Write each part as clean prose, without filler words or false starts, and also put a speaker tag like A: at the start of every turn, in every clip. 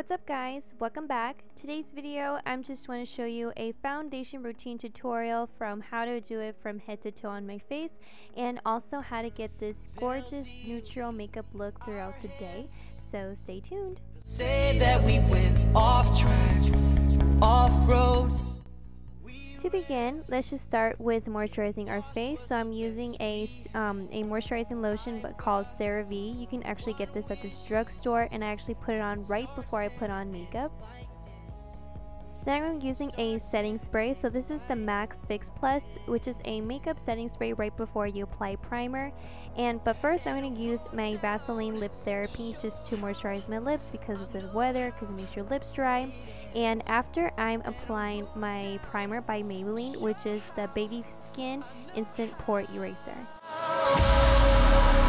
A: What's up guys, welcome back. Today's video I'm just want to show you a foundation routine tutorial from how to do it from head to toe on my face, and also how to get this gorgeous neutral makeup look throughout the day, so stay tuned.
B: Say that we went off track, off roads.
A: To begin, let's just start with moisturizing our face. So I'm using a moisturizing lotion but called CeraVe. You can actually get this at this drugstore, and I actually put it on right before I put on makeup. Then I'm using a setting spray. So this is the MAC Fix Plus, which is a makeup setting spray right before you apply primer. But first I'm going to use my Vaseline Lip Therapy just to moisturize my lips because of the weather, because it makes your lips dry. And after, I'm applying my primer by Maybelline, which is the Baby Skin Instant Pore Eraser.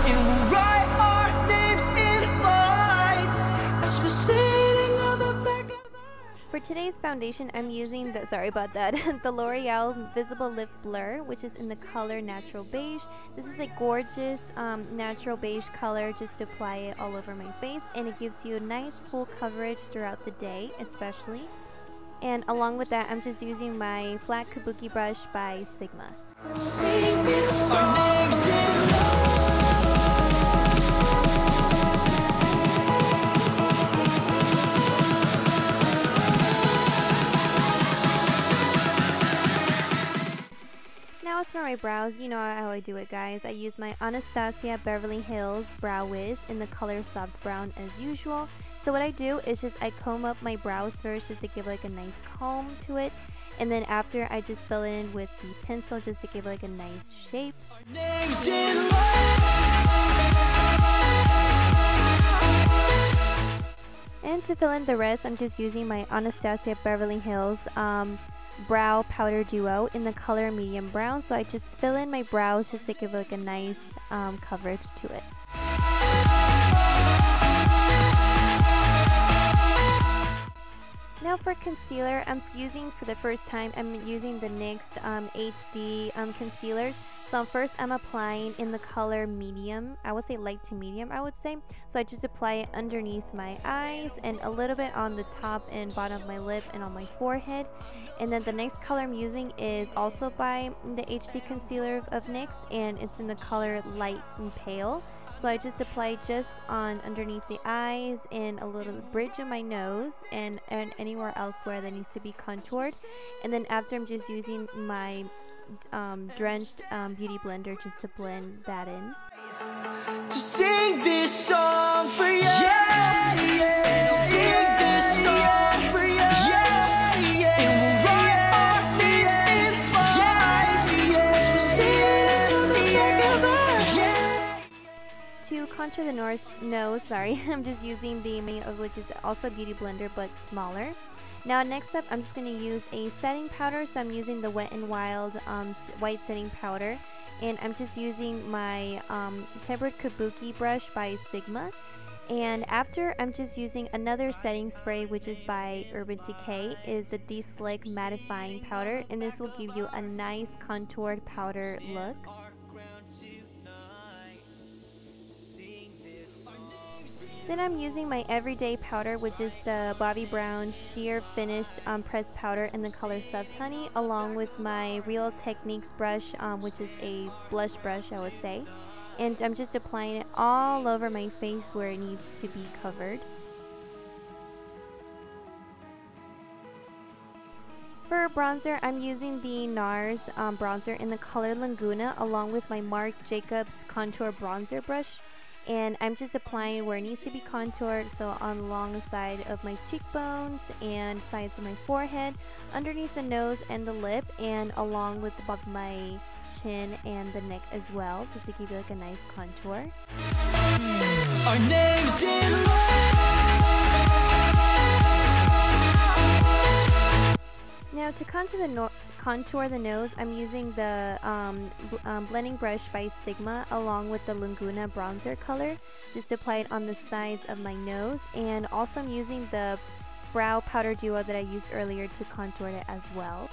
B: And we'll write our names in lights as we're sitting on the back of our...
A: For today's foundation, I'm using the, sorry about that, the L'Oreal Visible Lip Blur, which is in the color Natural Beige. This is a gorgeous natural beige color just to apply it all over my face, and it gives you a nice full coverage throughout the day especially. And along with that, I'm just using my flat kabuki brush by Sigma.
B: Sing this song for you.
A: Now as for my brows, you know how I do it guys. I use my Anastasia Beverly Hills Brow Wiz in the color Soft Brown as usual. So what I do is just I comb up my brows first just to give like a nice comb to it. And then after, I just fill it in with the pencil just to give like a nice shape. And to fill in the rest, I'm just using my Anastasia Beverly Hills Brow Powder Duo in the color Medium Brown. So I just fill in my brows just to give like a nice coverage to it. Now for concealer, I'm using for the first time, I'm using the NYX HD concealers. So first I'm applying in the color medium, I would say light to medium I would say. So I just apply it underneath my eyes and a little bit on the top and bottom of my lip and on my forehead. And then the next color I'm using is also by the HD concealer of NYX, and it's in the color light and pale. So I just apply just on underneath the eyes and a little bridge of my nose and anywhere else where that needs to be contoured. And then after, I'm just using my drenched beauty blender just to blend that in.
B: To sing this song for you, yeah, yeah. To sing this song for you, yeah, yeah. And we'll write our names in lights, yeah. As we're sitting on the back of our, yeah.
A: To contour the nose, sorry, I'm just using the main of which is also beauty blender but smaller. Now next up, I'm just going to use a setting powder. So I'm using the Wet n Wild white setting powder, and I'm just using my Tempered Kabuki brush by Sigma. And after, I'm just using another setting spray, which is by Urban Decay, is the De-Slick Mattifying Powder, and this will give you a nice contoured powder look. Then I'm using my everyday powder, which is the Bobbi Brown Sheer Finish pressed powder in the color Soft Honey, along with my Real Techniques brush, which is a blush brush I would say. And I'm just applying it all over my face where it needs to be covered. For bronzer, I'm using the NARS bronzer in the color Laguna, along with my Marc Jacobs contour bronzer brush. And I'm just applying where it needs to be contoured, so on the long side of my cheekbones and sides of my forehead, underneath the nose and the lip, and along with the back of my chin and the neck as well, just to give you like a nice contour.
B: Our names in
A: Now to contour the nose, I'm using the blending brush by Sigma along with the Laguna bronzer color, just to apply it on the sides of my nose. And also I'm using the brow powder duo that I used earlier to contour it as well.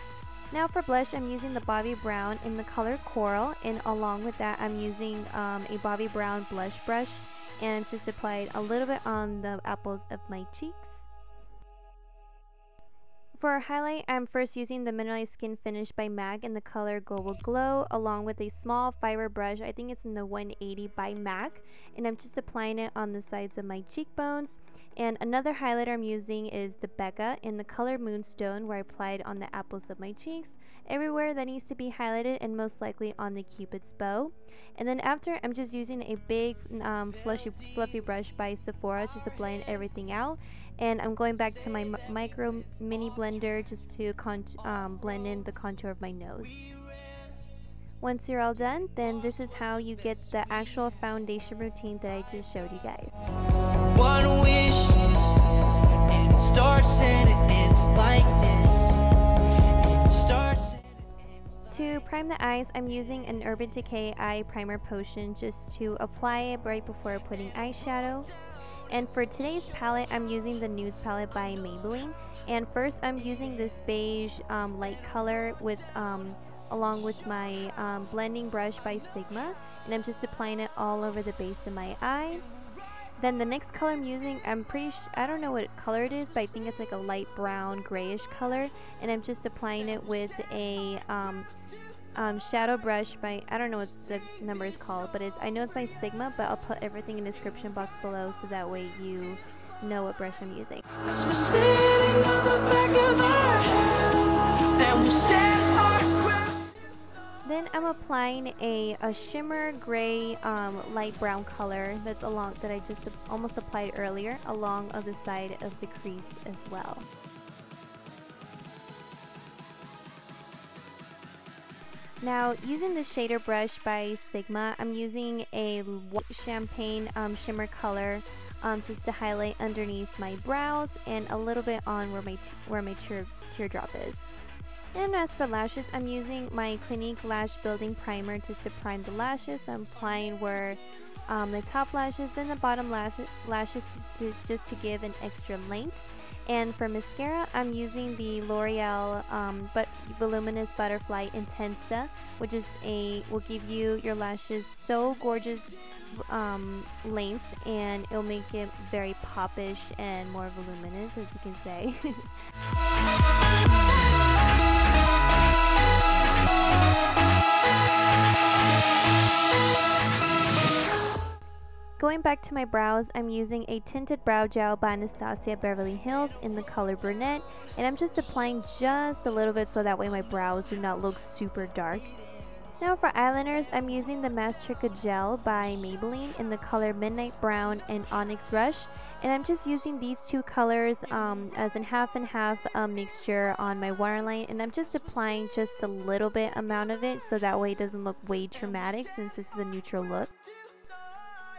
A: Now for blush, I'm using the Bobbi Brown in the color Coral, and along with that I'm using a Bobbi Brown blush brush, and just applied a little bit on the apples of my cheeks. for highlight, I'm first using the Mineralized Skin Finish by MAC in the color Gold Glow, along with a small fiber brush. I think it's in the 180 by MAC, and I'm just applying it on the sides of my cheekbones. And another highlighter I'm using is the Becca in the color Moonstone, where I applied on the apples of my cheeks, everywhere that needs to be highlighted, and most likely on the Cupid's bow. And then after, I'm just using a big fluffy brush by Sephora, just applying everything out. And I'm going back to my micro mini blender just to blend in the contour of my nose. Once you're all done, then this is how you get the actual foundation routine that I just showed you guys.
B: One wish, and it starts and it ends like this. And it starts and it ends like
A: to prime the eyes, I'm using an Urban Decay Eye Primer Potion just to apply it right before putting eyeshadow. And for today's palette, I'm using the Nudes palette by Maybelline. And first, I'm using this beige light color with along with my blending brush by Sigma, and I'm just applying it all over the base of my eye. Then the next color I'm using, I don't know what color it is, but I think it's like a light brown grayish color, and I'm just applying it with a shadow brush by, I don't know what the number is called, but I know it's by Sigma, but I'll put everything in the description box below so that way you know what brush I'm using.
B: as we're sitting on the back of our head, and we'll stand our ground.
A: Then I'm applying a shimmer gray light brown color that I just almost applied earlier along of the side of the crease as well. Now, using the shader brush by Sigma, I'm using a white champagne shimmer color just to highlight underneath my brows and a little bit on where my teardrop is. And as for lashes, I'm using my Clinique Lash Building Primer just to prime the lashes. I'm applying where the top lashes and the bottom lashes just to give an extra length. And for mascara, I'm using the L'Oreal Voluminous Butterfly Intensa, which is will give you your lashes so gorgeous length, and it'll make it very popish and more voluminous, as you can say. Going back to my brows, I'm using a tinted brow gel by Anastasia Beverly Hills in the color Brunette, and I'm just applying just a little bit so that way my brows do not look super dark. Now for eyeliners, I'm using the Mastica Gel by Maybelline in the color Midnight Brown and Onyx Rush, and I'm just using these two colors as a half and half mixture on my waterline, and I'm just applying just a little bit amount of it so that way it doesn't look way dramatic since this is a neutral look.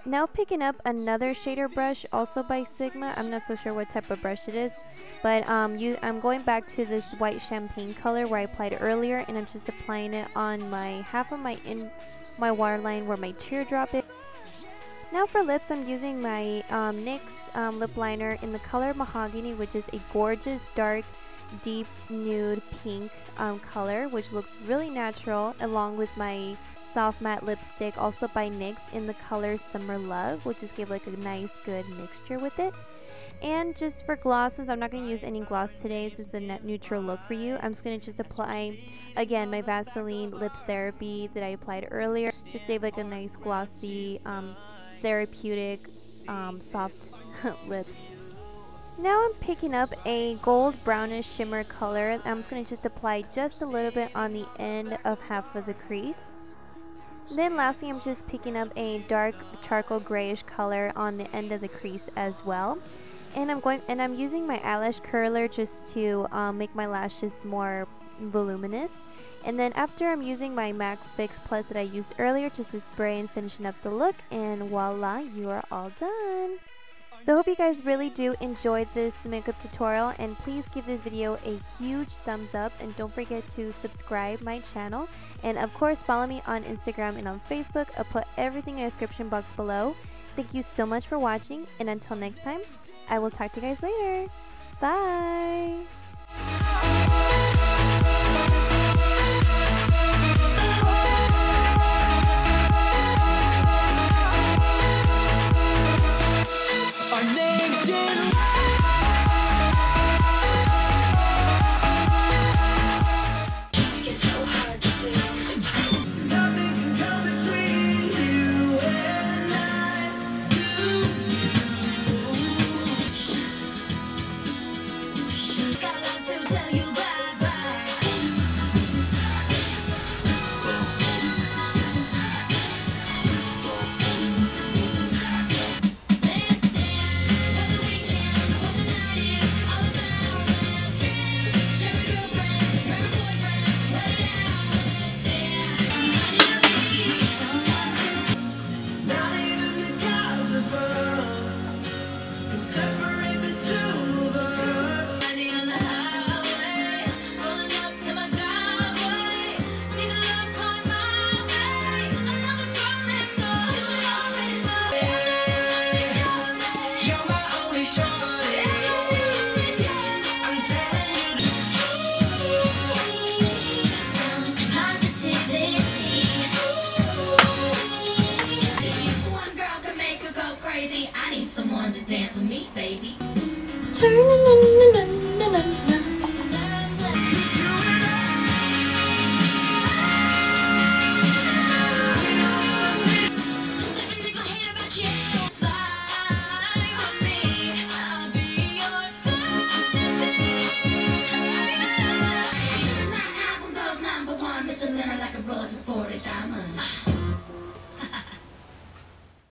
A: Now picking up another shader brush also by Sigma. I'm not so sure what type of brush it is, but I'm going back to this white champagne color where I applied it earlier, and I'm just applying it on my half of my waterline where my teardrop is. Now for lips, I'm using my NYX lip liner in the color Mahogany, which is a gorgeous dark deep nude pink color, which looks really natural, along with my soft matte lipstick also by NYX in the color Summer Love, which just gave like a nice good mixture with it. And just for glosses, I'm not going to use any gloss today. This is a neutral look for you. I'm just going to just apply again my Vaseline Lip Therapy that I applied earlier, just gave like a nice glossy therapeutic soft lips. Now I'm picking up a gold brownish shimmer color. I'm just going to just apply just a little bit on the end of half of the crease. Then lastly, I'm just picking up a dark charcoal grayish color on the end of the crease as well. And I'm using my eyelash curler just to make my lashes more voluminous. And then after, I'm using my MAC Fix Plus that I used earlier just to spray and finishing up the look, and voila, you are all done. So I hope you guys really do enjoy this makeup tutorial, and please give this video a huge thumbs up, and don't forget to subscribe my channel, and of course follow me on Instagram and on Facebook. I'll put everything in the description box below. Thank you so much for watching, and until next time, I will talk to you guys later. Bye!
B: Our names in
C: turn.